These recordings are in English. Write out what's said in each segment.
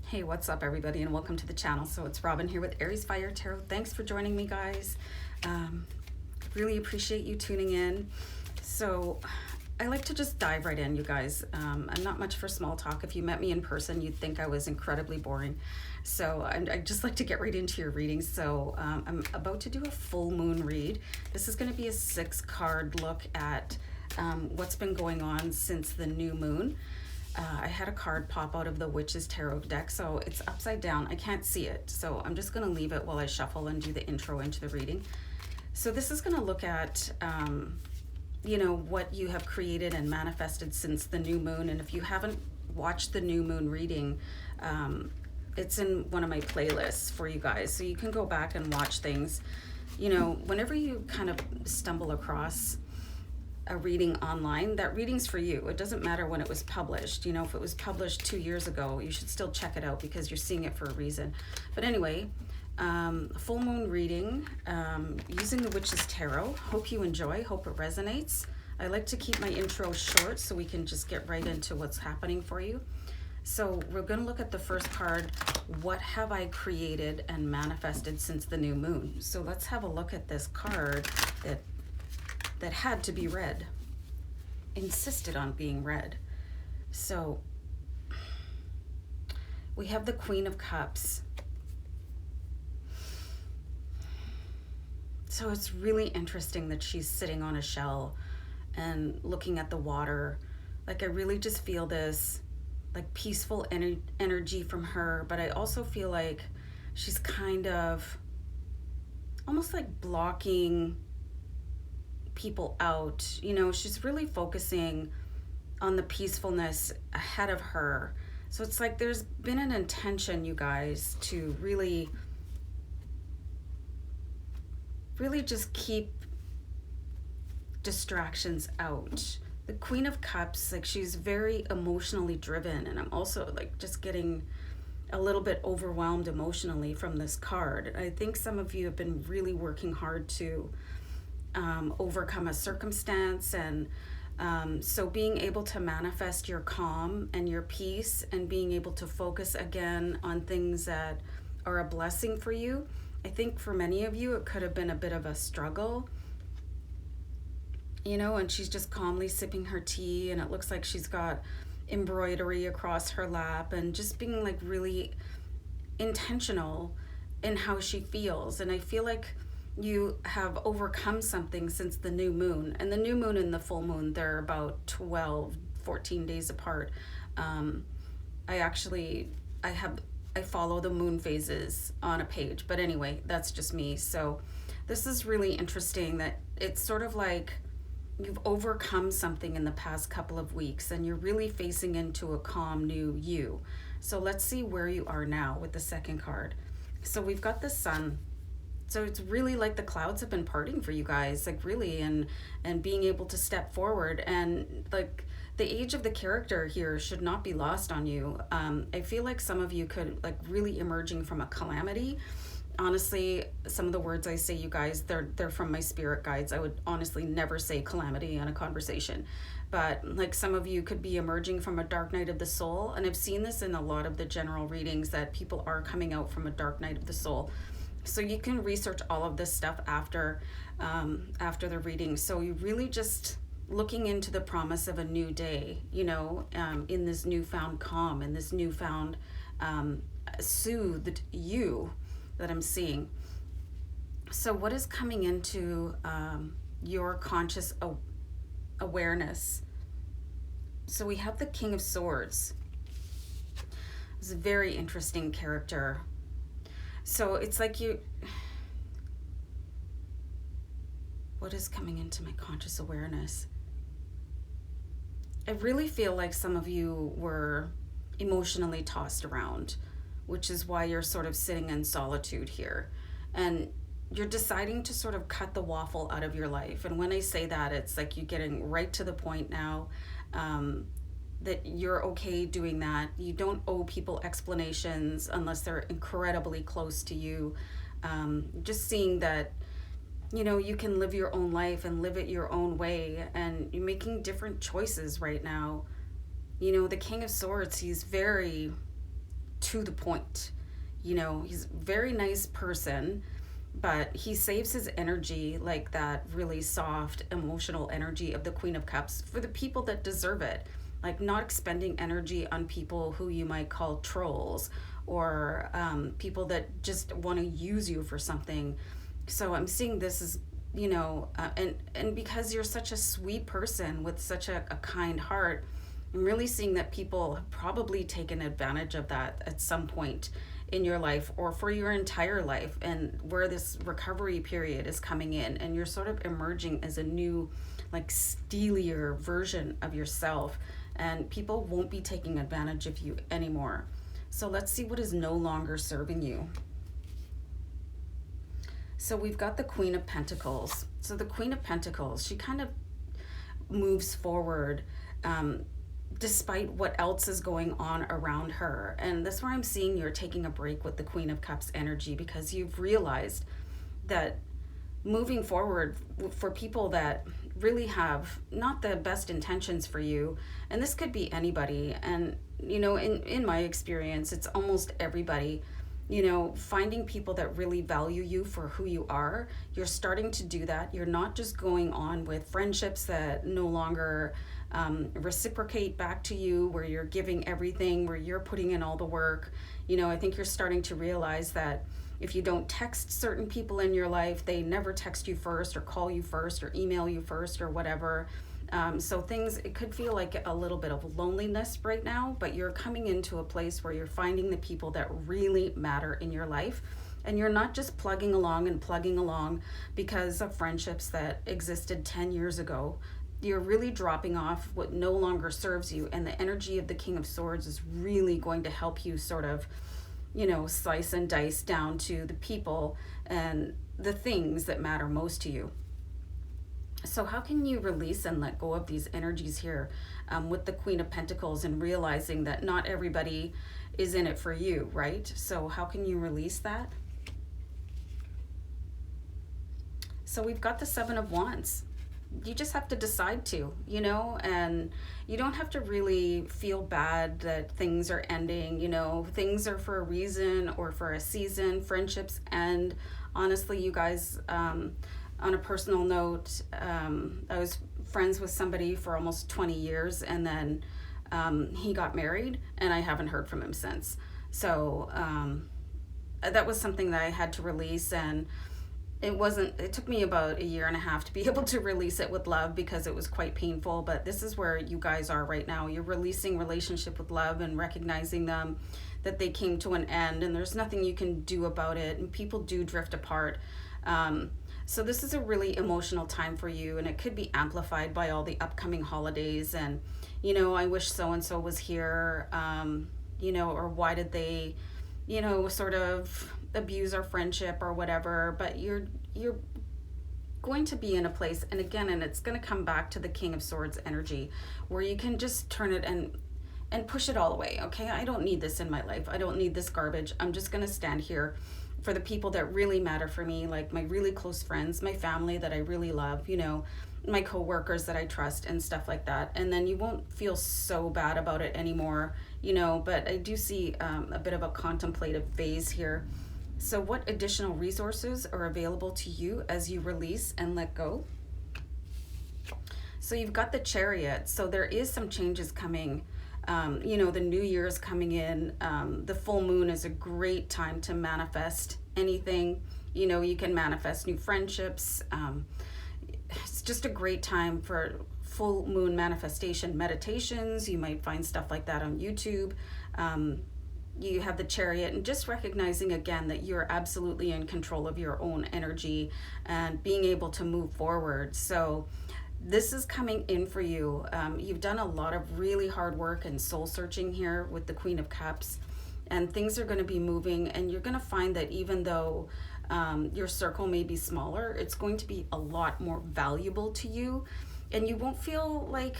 Hey, what's up everybody, and welcome to the channel. So it's Robin here with AriesFireTarot. Thanks for joining me, guys. Really appreciate you tuning in. So I like to just dive right in, you guys. I'm not much for small talk. If you met me in person, you'd think I was incredibly boring. So I just like to get right into your readings. So I'm about to do a full moon read. This is going to be a 6-card look at what's been going on since the new moon. I had a card pop out of the Witch's Tarot deck, so it's upside down. I can't see it, so I'm just going to leave it while I shuffle and do the intro into the reading. So this is going to look at, what you have created and manifested since the new moon. And if you haven't watched the new moon reading, it's in one of my playlists for you guys, so you can go back and watch things. Whenever you kind of stumble across a reading online, that reading's for you. It doesn't matter when it was published. If it was published 2 years ago, you should still check it out because you're seeing it for a reason. But anyway, full moon reading using the Witch's Tarot. Hope you enjoy, hope it resonates. I like to keep my intro short so we can just get right into what's happening for you. So we're going to look at the first card, what have I created and manifested since the new moon? So let's have a look at this card that had to be read, insisted on being read. So we have the Queen of Cups. So it's really interesting that she's sitting on a shell and looking at the water. Like, I really just feel this like peaceful energy from her, but I also feel like she's kind of almost like blocking people out. She's really focusing on the peacefulness ahead of her. So it's like there's been an intention, you guys, to really just keep distractions out. The Queen of Cups, like, she's very emotionally driven, and I'm also like just getting a little bit overwhelmed emotionally from this card. I think some of you have been really working hard to overcome a circumstance, and so being able to manifest your calm and your peace and being able to focus again on things that are a blessing for you. I think for many of you it could have been a bit of a struggle, and she's just calmly sipping her tea, and it looks like she's got embroidery across her lap and just being like really intentional in how she feels. And I feel like you have overcome something since the new moon. And the new moon and the full moon, they're about 14 days apart. I follow the moon phases on a page, but anyway, that's just me. So this is really interesting that it's sort of like you've overcome something in the past couple of weeks and you're really facing into a calm new you. So let's see where you are now with the second card. So we've got the Sun. So it's really like the clouds have been parting for you guys, like really, and being able to step forward. And like the age of the character here should not be lost on you. I feel like some of you could like really emerging from a calamity. Honestly, some of the words I say, you guys, they're from my spirit guides. I would honestly never say calamity in a conversation. But like some of you could be emerging from a dark night of the soul. And I've seen this in a lot of the general readings that people are coming out from a dark night of the soul. So you can research all of this stuff after the reading. So you really just looking into the promise of a new day, in this newfound calm, in this newfound soothed you that I'm seeing. So what is coming into your conscious awareness? So we have the King of Swords. It's a very interesting character. So it's like what is coming into my conscious awareness? I really feel like some of you were emotionally tossed around, which is why you're sort of sitting in solitude here. And you're deciding to sort of cut the waffle out of your life. And when I say that, it's like you're getting right to the point now, that you're okay doing that. You don't owe people explanations unless they're incredibly close to you. Just seeing that, you can live your own life and live it your own way, and you're making different choices right now. The King of Swords, he's very to the point. You know, he's a very nice person, but he saves his energy, like that really soft emotional energy of the Queen of Cups, for the people that deserve it. Like not expending energy on people who you might call trolls, or people that just want to use you for something. So I'm seeing this as, you know, and because you're such a sweet person with such a kind heart, I'm really seeing that people have probably taken advantage of that at some point in your life or for your entire life, and where this recovery period is coming in and you're sort of emerging as a new, like, steelier version of yourself, and people won't be taking advantage of you anymore. So let's see what is no longer serving you. So we've got the Queen of Pentacles. So the Queen of Pentacles, she kind of moves forward despite what else is going on around her. And that's where I'm seeing you're taking a break with the Queen of Cups energy, because you've realized that moving forward for people that really have not the best intentions for you, and this could be anybody, and you know, in my experience, it's almost everybody, you know, finding people that really value you for who you are. You're starting to do that. You're not just going on with friendships that no longer reciprocate back to you, where you're giving everything, where you're putting in all the work. You know, I think you're starting to realize that if you don't text certain people in your life, they never text you first or call you first or email you first or whatever. So things, it could feel like a little bit of loneliness right now, but you're coming into a place where you're finding the people that really matter in your life. And you're not just plugging along because of friendships that existed 10 years ago. You're really dropping off what no longer serves you. And the energy of the King of Swords is really going to help you sort of, you know, slice and dice down to the people and the things that matter most to you. So how can you release and let go of these energies here with the Queen of Pentacles, and realizing that not everybody is in it for you, right? So how can you release that? So we've got the Seven of Wands. You just have to decide to, you know, and you don't have to really feel bad that things are ending. You know, things are for a reason or for a season. Friendships end. Honestly, you guys, on a personal note, I was friends with somebody for almost 20 years, and then he got married, and I haven't heard from him since. So that was something that I had to release, and it took me about 1.5 years to be able to release it with love, because it was quite painful. But this is where you guys are right now. You're releasing relationship with love and recognizing them, that they came to an end, and there's nothing you can do about it, and people do drift apart. So this is a really emotional time for you, and it could be amplified by all the upcoming holidays, and, you know, I wish so-and-so was here, you know, or why did they, you know, sort of abuse our friendship or whatever. But you're going to be in a place, and again, and it's going to come back to the King of Swords energy, where you can just turn it and push it all away. Okay, I don't need this in my life. I don't need this garbage. I'm just going to stand here for the people that really matter for me, like my really close friends, my family that I really love, you know, my coworkers that I trust and stuff like that. And then you won't feel so bad about it anymore, you know. But I do see a bit of a contemplative phase here. So what additional resources are available to you as you release and let go? So you've got the Chariot. So there is some changes coming. You know, the new year is coming in. The full moon is a great time to manifest anything. You know, you can manifest new friendships. It's just a great time for full moon manifestation meditations. You might find stuff like that on YouTube. You have the Chariot, and just recognizing again that you're absolutely in control of your own energy and being able to move forward. So this is coming in for you. You've done a lot of really hard work and soul searching here with the Queen of Cups, and things are going to be moving, and you're going to find that even though your circle may be smaller, it's going to be a lot more valuable to you, and you won't feel like,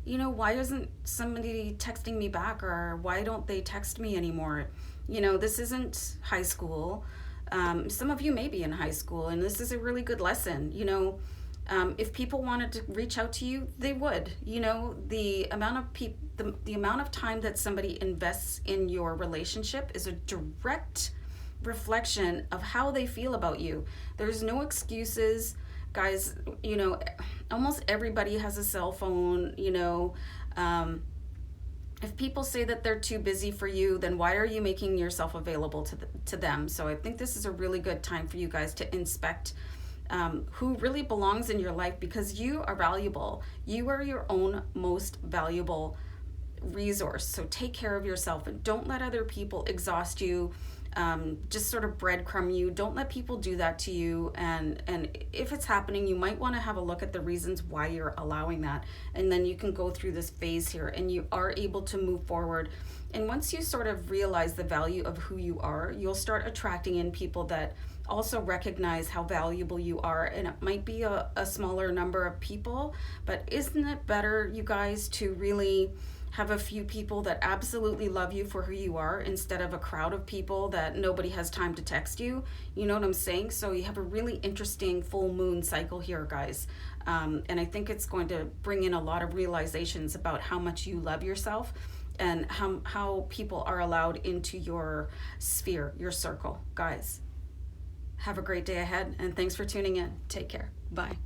you know, why isn't somebody texting me back, or why don't they text me anymore? You know, this isn't high school. Some of you may be in high school, and this is a really good lesson. You know, If people wanted to reach out to you, they would. You know, the amount of the amount of time that somebody invests in your relationship is a direct reflection of how they feel about you. There's no excuses, guys. You know, almost everybody has a cell phone. You know, if people say that they're too busy for you, then why are you making yourself available to them? So I think this is a really good time for you guys to inspect who really belongs in your life, because you are valuable. You are your own most valuable resource. So take care of yourself and don't let other people exhaust you, just sort of breadcrumb you. Don't let people do that to you. And if it's happening, you might want to have a look at the reasons why you're allowing that. And then you can go through this phase here and you are able to move forward. And once you sort of realize the value of who you are, you'll start attracting in people that also recognize how valuable you are. And it might be a smaller number of people, but isn't it better, you guys, to really have a few people that absolutely love you for who you are instead of a crowd of people that nobody has time to text you? You know what I'm saying? So you have a really interesting full moon cycle here, guys. And I think it's going to bring in a lot of realizations about how much you love yourself and how people are allowed into your sphere, your circle. Guys, have a great day ahead, and thanks for tuning in. Take care. Bye.